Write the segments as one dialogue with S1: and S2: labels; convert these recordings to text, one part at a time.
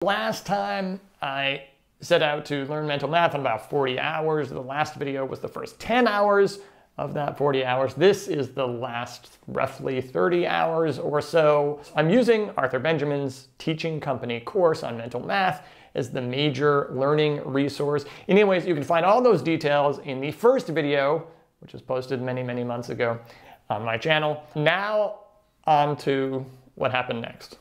S1: Last time I set out to learn mental math in about 40 hours. The last video was the first 10 hours of that 40 hours. This is the last roughly 30 hours or so. I'm using Arthur Benjamin's Teaching Company course on mental math as the major learning resource. Anyways, you can find all those details in the first video, which was posted many, many months ago on my channel. Now on to what happened next.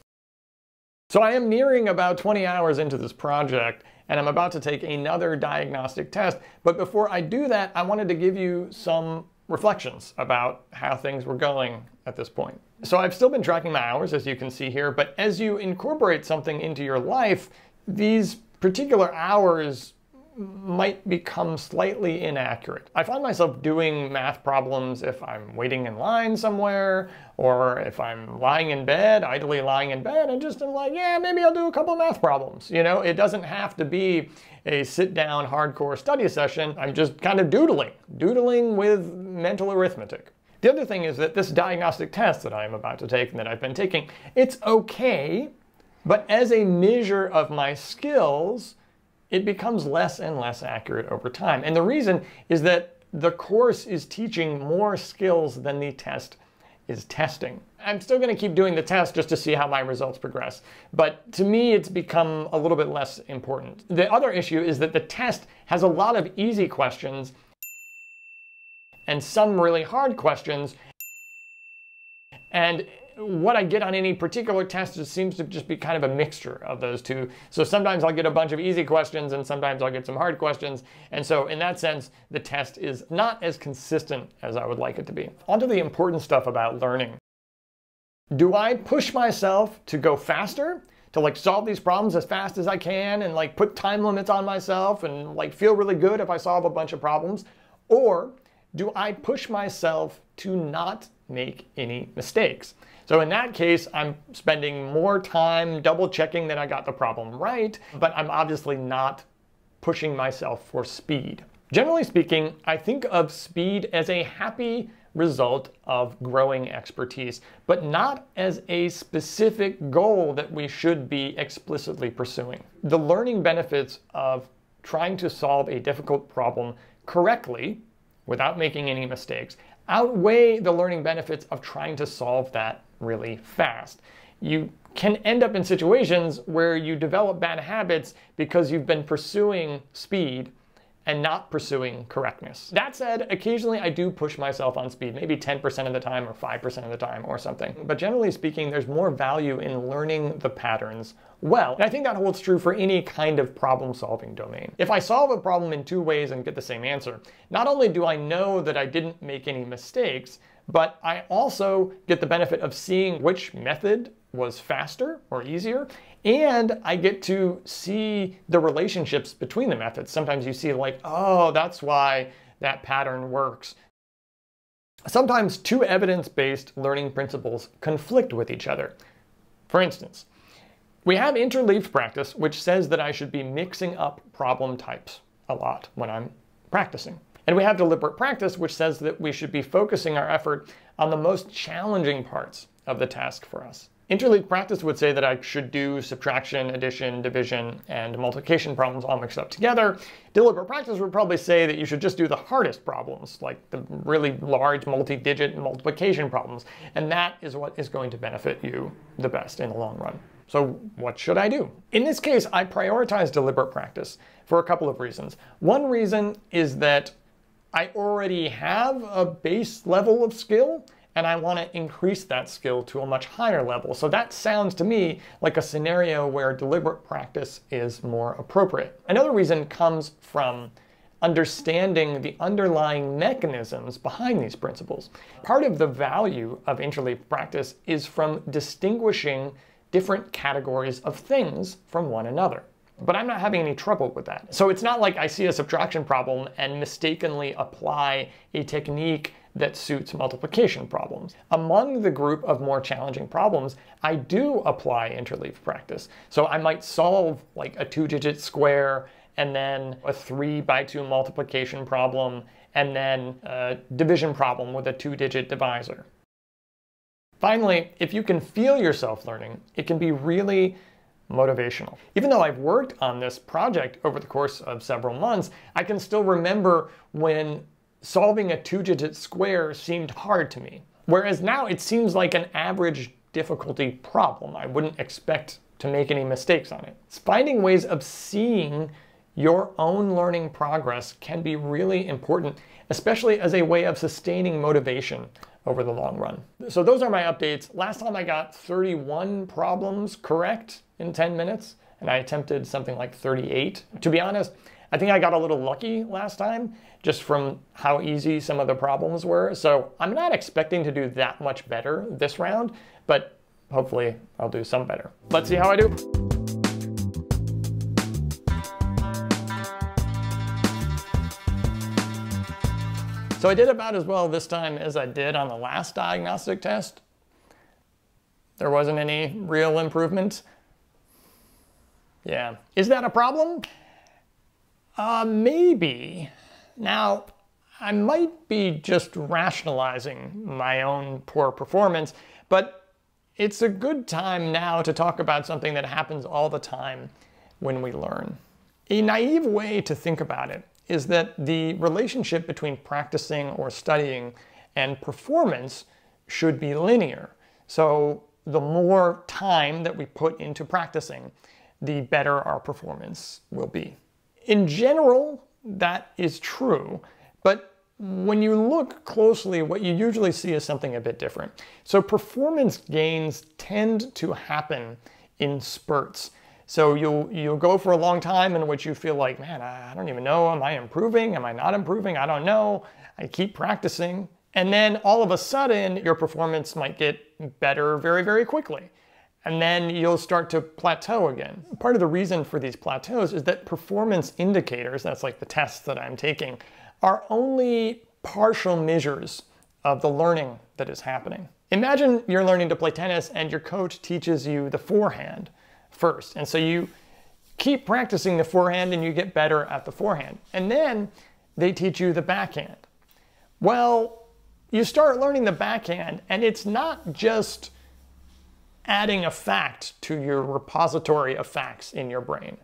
S1: So I am nearing about 20 hours into this project, and I'm about to take another diagnostic test. But before I do that, I wanted to give you some reflections about how things were going at this point. So I've still been tracking my hours, as you can see here, but as you incorporate something into your life, these particular hours might become slightly inaccurate. I find myself doing math problems if I'm waiting in line somewhere, or if I'm lying in bed, idly lying in bed, and just am like, yeah, maybe I'll do a couple math problems. You know, it doesn't have to be a sit-down hardcore study session. I'm just kind of doodling with mental arithmetic. The other thing is that this diagnostic test that I'm about to take and that I've been taking, it's okay, but as a measure of my skills, it becomes less and less accurate over time. And the reason is that the course is teaching more skills than the test is testing. I'm still going to keep doing the test just to see how my results progress. But to me, it's become a little bit less important. The other issue is that the test has a lot of easy questions and some really hard questions. And what I get on any particular test seems to just be kind of a mixture of those two. So sometimes I'll get a bunch of easy questions and sometimes I'll get some hard questions. And so in that sense, the test is not as consistent as I would like it to be. On to the important stuff about learning. Do I push myself to go faster? To like solve these problems as fast as I can and like put time limits on myself and like feel really good if I solve a bunch of problems? Or do I push myself to not make any mistakes? So in that case, I'm spending more time double checking that I got the problem right, but I'm obviously not pushing myself for speed. Generally speaking, I think of speed as a happy result of growing expertise, but not as a specific goal that we should be explicitly pursuing. The learning benefits of trying to solve a difficult problem correctly, without making any mistakes, outweigh the learning benefits of trying to solve that really fast. You can end up in situations where you develop bad habits because you've been pursuing speed and not pursuing correctness. That said, occasionally I do push myself on speed, maybe 10% of the time or 5% of the time or something. But generally speaking, there's more value in learning the patterns well. And I think that holds true for any kind of problem-solving domain. If I solve a problem in two ways and get the same answer, not only do I know that I didn't make any mistakes, but I also get the benefit of seeing which method was faster or easier, and I get to see the relationships between the methods. Sometimes you see like, oh, that's why that pattern works. Sometimes two evidence-based learning principles conflict with each other. For instance, we have interleaved practice, which says that I should be mixing up problem types a lot when I'm practicing. And we have deliberate practice, which says that we should be focusing our effort on the most challenging parts of the task for us. Interleaved practice would say that I should do subtraction, addition, division, and multiplication problems all mixed up together. Deliberate practice would probably say that you should just do the hardest problems, like the really large multi-digit multiplication problems. And that is what is going to benefit you the best in the long run. So what should I do? In this case, I prioritize deliberate practice for a couple of reasons. One reason is that I already have a base level of skill, and I want to increase that skill to a much higher level. So that sounds to me like a scenario where deliberate practice is more appropriate. Another reason comes from understanding the underlying mechanisms behind these principles. Part of the value of interleaved practice is from distinguishing different categories of things from one another. But I'm not having any trouble with that. So it's not like I see a subtraction problem and mistakenly apply a technique that suits multiplication problems. Among the group of more challenging problems, I do apply interleaved practice. So I might solve like a 2-digit square and then a 3x2 multiplication problem and then a division problem with a 2-digit divisor. Finally, if you can feel yourself learning, it can be really motivational. Even though I've worked on this project over the course of several months, I can still remember when solving a 2-digit square seemed hard to me. Whereas now it seems like an average difficulty problem. I wouldn't expect to make any mistakes on it. Finding ways of seeing your own learning progress can be really important, especially as a way of sustaining motivation over the long run. So those are my updates. Last time I got 31 problems correct in 10 minutes, and I attempted something like 38. To be honest, I think I got a little lucky last time, just from how easy some of the problems were. So I'm not expecting to do that much better this round, but hopefully I'll do some better. Let's see how I do. So I did about as well this time as I did on the last diagnostic test. There wasn't any real improvement. Yeah. Is that a problem? Maybe. Now, I might be just rationalizing my own poor performance, but it's a good time now to talk about something that happens all the time when we learn. A naive way to think about it is that the relationship between practicing or studying and performance should be linear. So the more time that we put into practicing, the better our performance will be. In general, that is true, but when you look closely, what you usually see is something a bit different. So performance gains tend to happen in spurts. So you'll go for a long time in which you feel like, man, I don't even know, am I improving? Am I not improving? I don't know. I keep practicing. And then all of a sudden, your performance might get better very, very quickly. And then you'll start to plateau again. Part of the reason for these plateaus is that performance indicators, that's like the tests that I'm taking, are only partial measures of the learning that is happening. Imagine you're learning to play tennis and your coach teaches you the forehand first. And so you keep practicing the forehand and you get better at the forehand. And then they teach you the backhand. Well, you start learning the backhand and it's not just adding a fact to your repository of facts in your brain,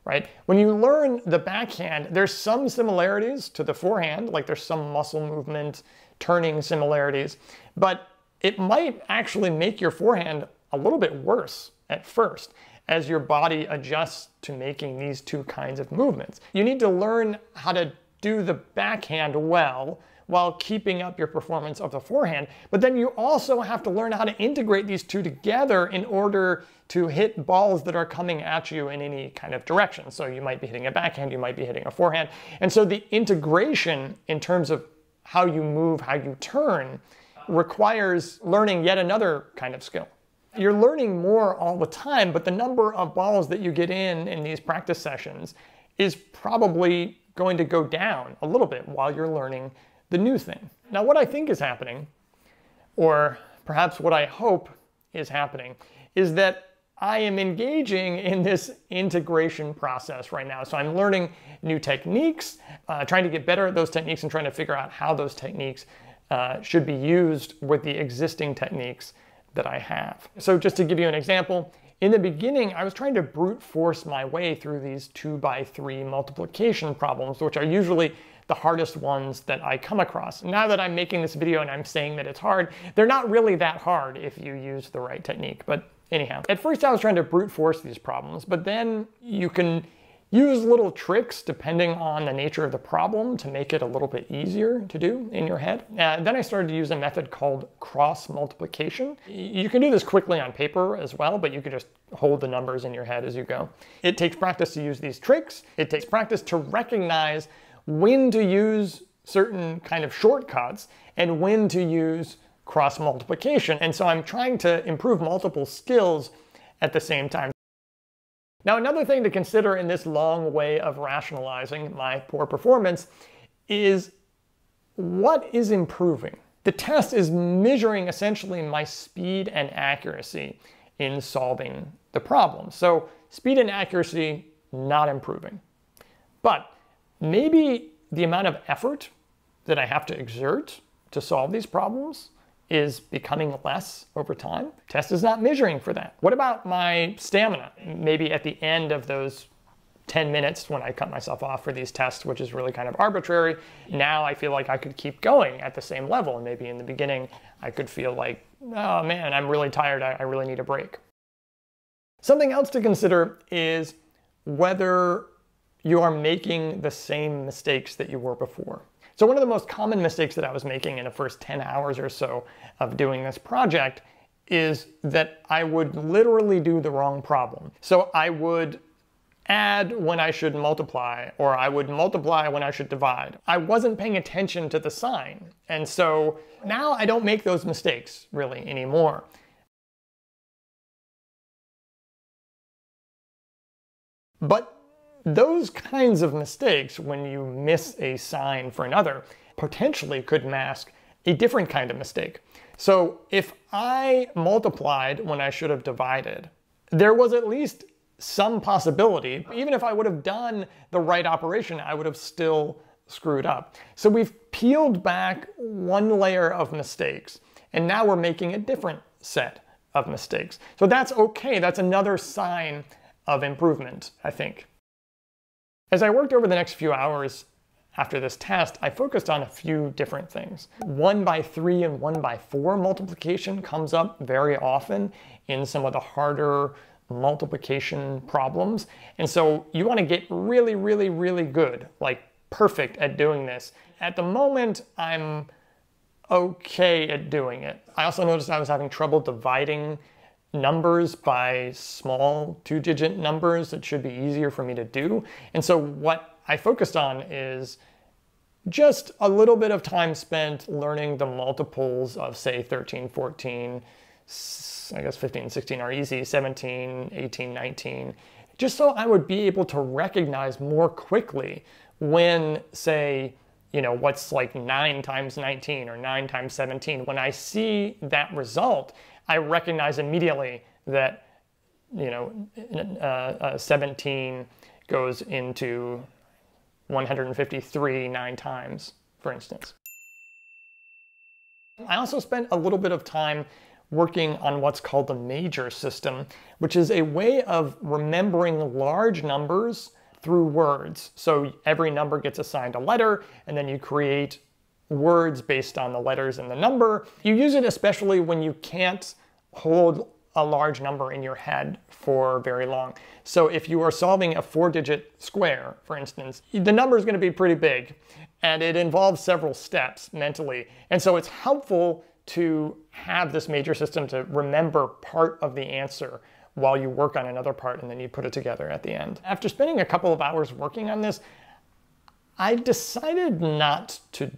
S1: right? When you learn the backhand, there's some similarities to the forehand, like there's some muscle movement, turning similarities, but it might actually make your forehand a little bit worse at first as your body adjusts to making these two kinds of movements. You need to learn how to do the backhand well while keeping up your performance of the forehand, but then you also have to learn how to integrate these two together in order to hit balls that are coming at you in any kind of direction. So you might be hitting a backhand, you might be hitting a forehand. And so the integration in terms of how you move, how you turn, requires learning yet another kind of skill. You're learning more all the time, but the number of balls that you get in these practice sessions is probably going to go down a little bit while you're learning the new thing. Now, what I think is happening, or perhaps what I hope is happening, is that I am engaging in this integration process right now. So I'm learning new techniques, trying to get better at those techniques and trying to figure out how those techniques should be used with the existing techniques that I have. So just to give you an example, in the beginning, I was trying to brute force my way through these 2x3 multiplication problems, which are usually the hardest ones that I come across. Now that I'm making this video and I'm saying that it's hard, they're not really that hard if you use the right technique. But anyhow, at first I was trying to brute force these problems, but then you can use little tricks depending on the nature of the problem to make it a little bit easier to do in your head. Then I started to use a method called cross multiplication. You can do this quickly on paper as well, but you can just hold the numbers in your head as you go. It takes practice to use these tricks. It takes practice to recognize when to use certain kind of shortcuts and when to use cross multiplication. And so I'm trying to improve multiple skills at the same time. Now, another thing to consider in this long way of rationalizing my poor performance is what is improving. The test is measuring essentially my speed and accuracy in solving the problem. So speed and accuracy, not improving. But maybe the amount of effort that I have to exert to solve these problems is becoming less over time. Test is not measuring for that. What about my stamina? Maybe at the end of those 10 minutes when I cut myself off for these tests, which is really kind of arbitrary, now I feel like I could keep going at the same level. And maybe in the beginning, I could feel like, oh man, I'm really tired, I really need a break. Something else to consider is whether you are making the same mistakes that you were before. So one of the most common mistakes that I was making in the first 10 hours or so of doing this project is that I would literally do the wrong problem. So I would add when I should multiply, or I would multiply when I should divide. I wasn't paying attention to the sign. And so now I don't make those mistakes really anymore. But those kinds of mistakes, when you miss a sign for another, potentially could mask a different kind of mistake. So if I multiplied when I should have divided, there was at least some possibility, even if I would have done the right operation, I would have still screwed up. So we've peeled back one layer of mistakes, and now we're making a different set of mistakes. So that's okay. That's another sign of improvement, I think. As I worked over the next few hours after this test, I focused on a few different things. 1/3 and 1/4 multiplication comes up very often in some of the harder multiplication problems. And so you want to get really, really, really good, like perfect at doing this. At the moment, I'm okay at doing it. I also noticed I was having trouble dividing numbers by small 2-digit numbers. It should be easier for me to do. And so what I focused on is just a little bit of time spent learning the multiples of, say, 13, 14, I guess 15 and 16 are easy, 17, 18, 19, just so I would be able to recognize more quickly when, say, what's like 9 times 19 or 9 times 17. When I see that result, I recognize immediately that, 17 goes into 153 9 times, for instance. I also spent a little bit of time working on what's called the major system, which is a way of remembering large numbers through words. So every number gets assigned a letter, and then you create words based on the letters in the number. You use it especially when you can't hold a large number in your head for very long. So if you are solving a 4-digit square, for instance, the number is going to be pretty big, and it involves several steps mentally. And so it's helpful to have this major system to remember part of the answer while you work on another part, and then you put it together at the end. After spending a couple of hours working on this, I decided not to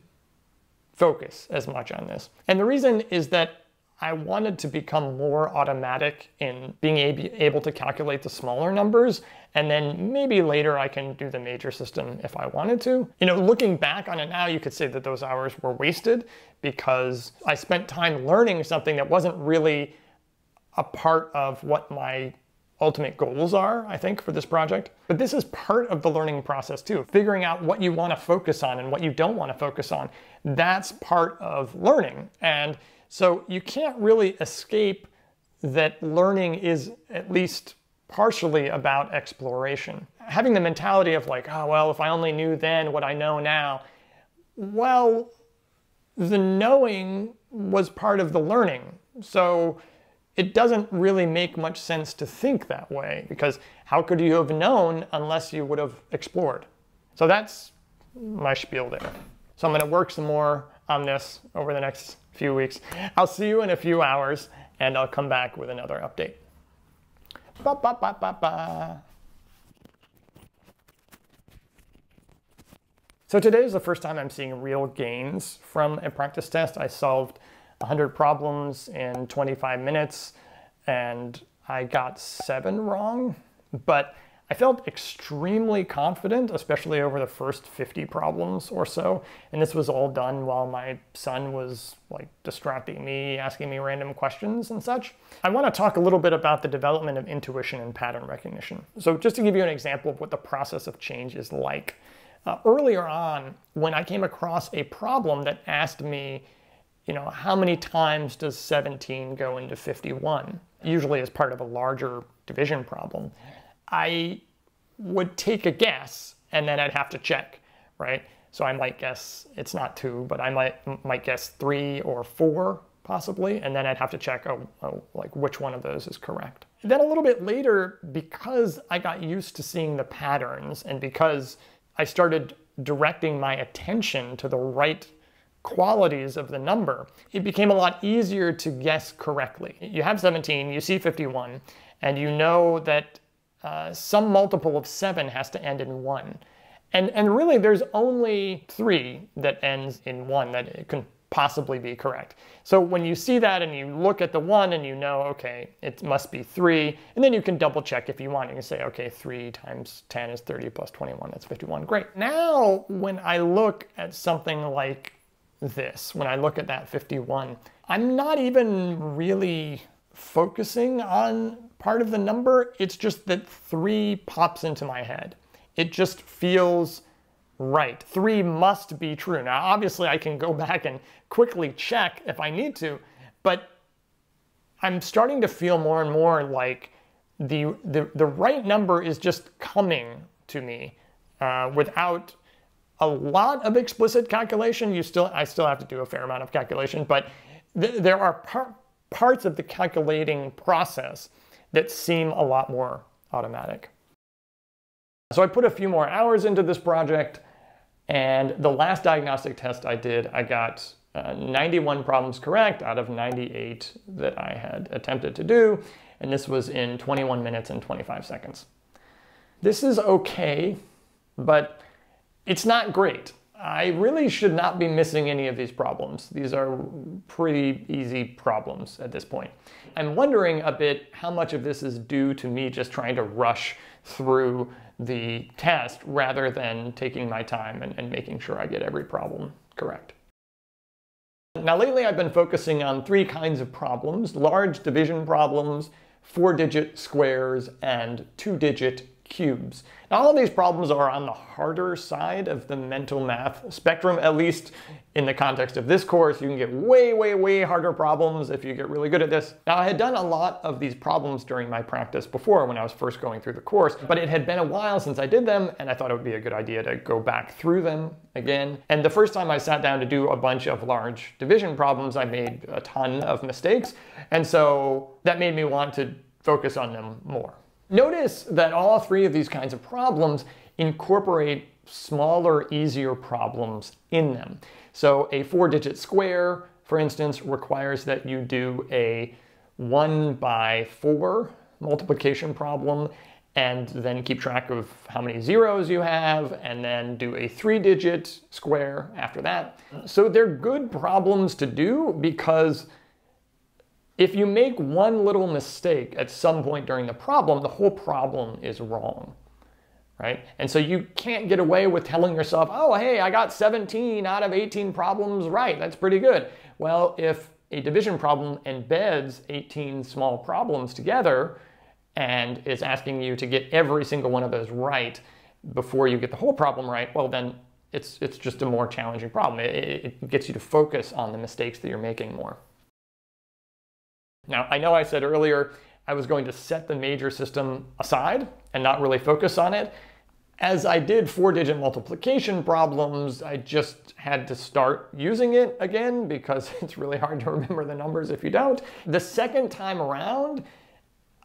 S1: focus as much on this. And the reason is that I wanted to become more automatic in being able to calculate the smaller numbers, and then maybe later I can do the major system if I wanted to. Looking back on it now, you could say that those hours were wasted because I spent time learning something that wasn't really a part of what my ultimate goals are, I think, for this project. But this is part of the learning process too. Figuring out what you want to focus on and what you don't want to focus on. That's part of learning. And so you can't really escape that learning is at least partially about exploration. Having the mentality of like, oh, well, if I only knew then what I know now. Well, the knowing was part of the learning. So it doesn't really make much sense to think that way, because how could you have known unless you would have explored? So that's my spiel there. So I'm going to work some more on this over the next few weeks. I'll see you in a few hours, and I'll come back with another update. Ba, ba, ba, ba, ba. So today is the first time I'm seeing real gains from a practice test. I solved 100 problems in 25 minutes, and I got 7 wrong, but I felt extremely confident, especially over the first 50 problems or so. And this was all done while my son was like distracting me, asking me random questions and such. I want to talk a little bit about the development of intuition and pattern recognition. So just to give you an example of what the process of change is like. Earlier on, when I came across a problem that asked me how many times does 17 go into 51? Usually as part of a larger division problem. I would take a guess and then I'd have to check, right? So I might guess it's not 2, but I might guess 3 or 4 possibly, and then I'd have to check, like which one of those is correct. Then a little bit later, because I got used to seeing the patterns and because I started directing my attention to the right qualities of the number, it became a lot easier to guess correctly. You have 17, you see 51, and you know that some multiple of 7 has to end in 1. And really there's only 3 that ends in 1 that it can possibly be correct. So when you see that and you look at the 1 and you know, okay, it must be 3, and then you can double check if you want. You can say, okay, 3 times 10 is 30 plus 21, that's 51, great. Now, when I look at something like this, when I look at that 51, I'm not even really focusing on part of the number. It's just that 3 pops into my head. It just feels right. 3 must be true. Now, obviously, I can go back and quickly check if I need to, but I'm starting to feel more and more like the right number is just coming to me without a lot of explicit calculation. I still have to do a fair amount of calculation, but there are parts of the calculating process that seem a lot more automatic. So I put a few more hours into this project, and the last diagnostic test I did, I got 91 problems correct out of 98 that I had attempted to do, and this was in 21 minutes and 25 seconds. This is okay, but it's not great. I really should not be missing any of these problems. These are pretty easy problems at this point. I'm wondering a bit how much of this is due to me just trying to rush through the test rather than taking my time and making sure I get every problem correct. Now lately I've been focusing on 3 kinds of problems: large division problems, 4-digit squares, and 2-digit cubes. Now all of these problems are on the harder side of the mental math spectrum, at least in the context of this course. You can get way, way, way harder problems if you get really good at this. Now I had done a lot of these problems during my practice before when I was first going through the course, but it had been a while since I did them, and I thought it would be a good idea to go back through them again. And the first time I sat down to do a bunch of large division problems, I made a ton of mistakes, and so that made me want to focus on them more. Notice that all 3 of these kinds of problems incorporate smaller, easier problems in them. So a 4-digit square, for instance, requires that you do a 1 by 4 multiplication problem and then keep track of how many zeros you have, and then do a 3-digit square after that. So they're good problems to do because if you make one little mistake at some point during the problem, the whole problem is wrong, right? And so you can't get away with telling yourself, oh, hey, I got 17 out of 18 problems right. That's pretty good. Well, if a division problem embeds 18 small problems together and is asking you to get every single one of those right before you get the whole problem right, well, then it's just a more challenging problem. It gets you to focus on the mistakes that you're making more. Now, I know I said earlier I was going to set the major system aside and not really focus on it. As I did 4-digit multiplication problems, I just had to start using it again because it's really hard to remember the numbers if you don't. The second time around,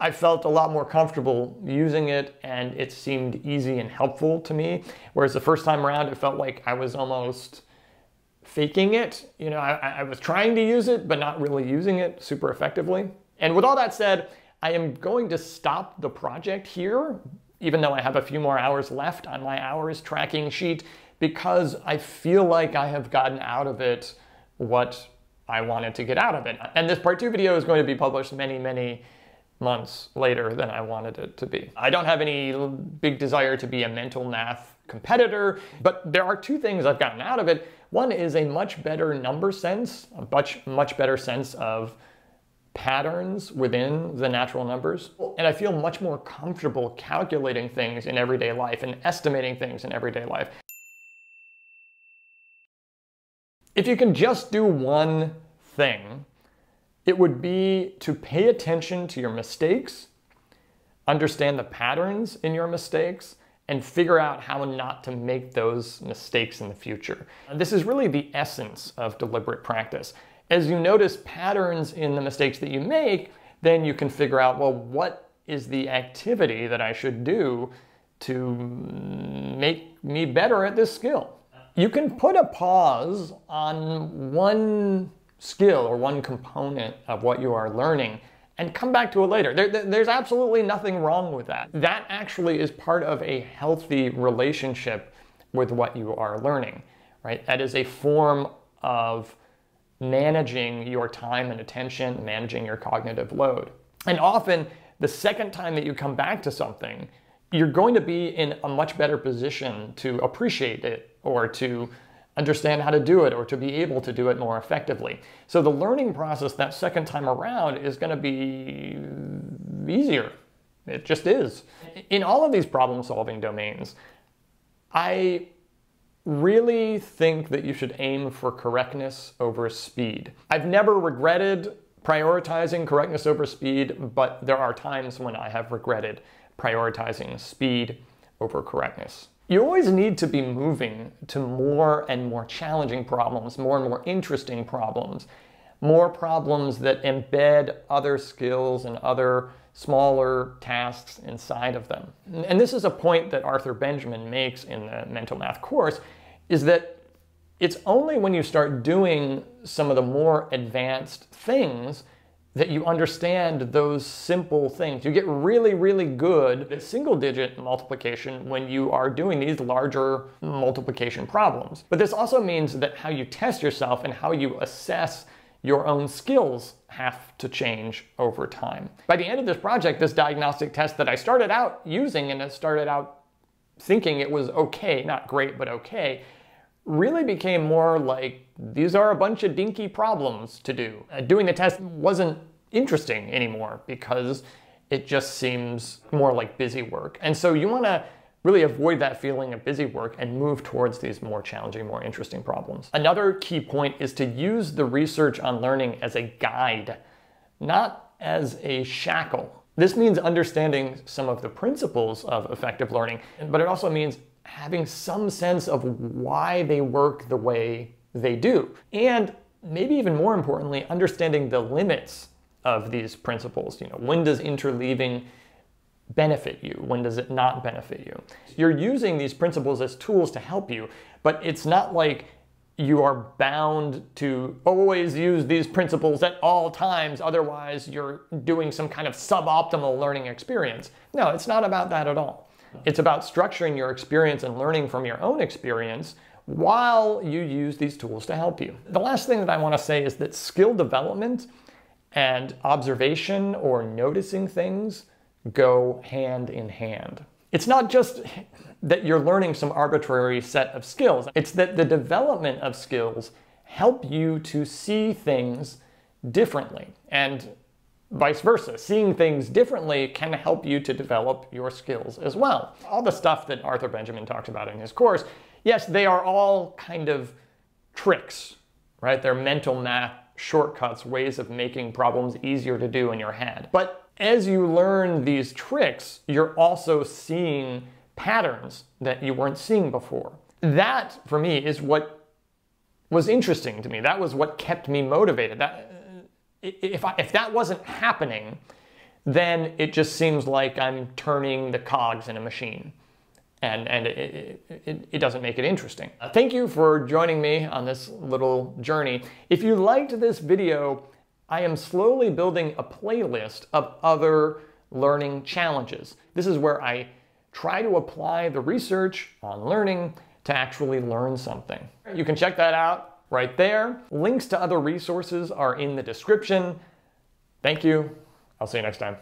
S1: I felt a lot more comfortable using it, and it seemed easy and helpful to me. Whereas the first time around, it felt like I was almost faking it. I was trying to use it, but not really using it super effectively. And with all that said, I am going to stop the project here, even though I have a few more hours left on my hours tracking sheet, because I feel like I have gotten out of it what I wanted to get out of it. And this part 2 video is going to be published many, many months later than I wanted it to be. I don't have any big desire to be a mental math competitor, but there are 2 things I've gotten out of it. One is a much better number sense, a much better sense of patterns within the natural numbers. And I feel much more comfortable calculating things in everyday life and estimating things in everyday life. If you can just do one thing, it would be to pay attention to your mistakes, understand the patterns in your mistakes, and figure out how not to make those mistakes in the future. This is really the essence of deliberate practice. As you notice patterns in the mistakes that you make, then you can figure out, well, what is the activity that I should do to make me better at this skill? You can put a pause on one skill or one component of what you are learning and come back to it later. There's absolutely nothing wrong with that. That actually is part of a healthy relationship with what you are learning, right? That is a form of managing your time and attention, managing your cognitive load. And often, the second time that you come back to something, you're going to be in a much better position to appreciate it or to understand how to do it or to be able to do it more effectively. So the learning process that second time around is going to be easier. It just is. In all of these problem-solving domains, I really think that you should aim for correctness over speed. I've never regretted prioritizing correctness over speed, but there are times when I have regretted prioritizing speed over correctness. You always need to be moving to more and more challenging problems, more and more interesting problems, more problems that embed other skills and other smaller tasks inside of them. And this is a point that Arthur Benjamin makes in the mental math course, is that it's only when you start doing some of the more advanced things that you understand those simple things. You get really, really good at single-digit multiplication when you are doing these larger multiplication problems. But this also means that how you test yourself and how you assess your own skills have to change over time. By the end of this project, this diagnostic test that I started out using and I started out thinking it was okay, not great, but okay, really became more like, these are a bunch of dinky problems to do. Doing the test wasn't interesting anymore because it just seems more like busy work. And so you want to really avoid that feeling of busy work and move towards these more challenging, more interesting problems. Another key point is to use the research on learning as a guide, not as a shackle. This means understanding some of the principles of effective learning, but it also means having some sense of why they work the way they do. And maybe even more importantly, understanding the limits of these principles. You know, when does interleaving benefit you? When does it not benefit you? You're using these principles as tools to help you, but it's not like you are bound to always use these principles at all times, otherwise you're doing some kind of suboptimal learning experience. No, it's not about that at all. It's about structuring your experience and learning from your own experience while you use these tools to help you. The last thing that I want to say is that skill development and observation or noticing things go hand in hand. It's not just that you're learning some arbitrary set of skills. It's that the development of skills help you to see things differently, and vice versa. Seeing things differently can help you to develop your skills as well. All the stuff that Arthur Benjamin talks about in his course, yes, they are all kind of tricks, right? They're mental math shortcuts, ways of making problems easier to do in your head. But as you learn these tricks, you're also seeing patterns that you weren't seeing before. That, for me, is what was interesting to me. That was what kept me motivated. If that wasn't happening, then it just seems like I'm turning the cogs in a machine. And it doesn't make it interesting. Thank you for joining me on this little journey. If you liked this video, I am slowly building a playlist of other learning challenges. This is where I try to apply the research on learning to actually learn something. You can check that out right there. Links to other resources are in the description. Thank you. I'll see you next time.